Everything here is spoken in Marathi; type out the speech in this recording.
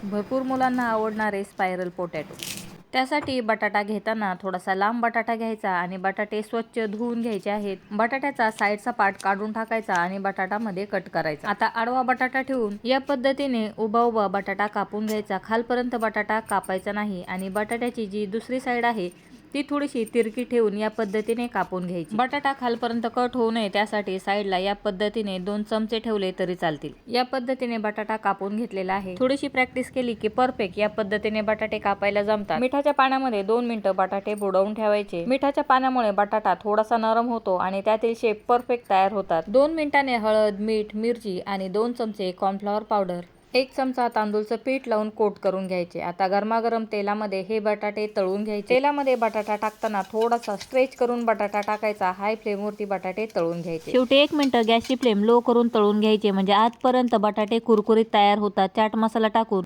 भरपूर मुलांना आवडणारे स्पायरल पोटॅटो. त्यासाठी बटाटा घेताना थोडासा लांब बटाटा घ्यायचा आणि बटाटे स्वच्छ धुवून घ्यायचे आहेत. बटाट्याचा साईडचा पार्ट काढून टाकायचा आणि बटाटामध्ये कट करायचा. आता आडवा बटाटा ठेवून या पद्धतीने उभा उभा बटाटा कापून घ्यायचा. खालपर्यंत बटाटा कापायचा नाही आणि बटाट्याची जी दुसरी साईड आहे ती थोडीशी तिरकी ठेवून या पद्धतीने कापून घ्यायची. बटाटा खालपर्यंत कट होऊ नये त्यासाठी साईडला या पद्धतीने 2 चमचे ठेवले तरी चालतील. या पद्धतीने बटाटा कापून घेतलेला आहे. थोडीशी प्रॅक्टिस केली की परफेक्ट या पद्धतीने बटाटे कापायला जमतात. मिठाच्या पाण्यामध्ये 2 मिनिटं बटाटे बुडवून ठेवायचे. मिठाच्या पाण्यामुळे बटाटा थोडासा नरम होतो आणि त्यातील शेप परफेक्ट तयार होतात. 2 मिनिटांनी हळद, मीठ, मिरची आणि 2 चमचे कॉर्नफ्लॉवर पावडर, 1 चमचा तांदूळचं पीठ लावून कोट करून घ्यायचे. आता गरमागरम तेलामध्ये हे बटाटे तळून घ्यायचे. तेलामध्ये बटाटा टाकताना थोडासा स्ट्रेच करून बटाटा टाकायचा. हाय फ्लेमवरती बटाटे तळून घ्यायचे. शेवटी 1 मिनिट गॅसची फ्लेम लो करून तळून घ्यायचे म्हणजे आतपर्यंत बटाटे कुरकुरीत तयार होतात. चाट मसाला टाकून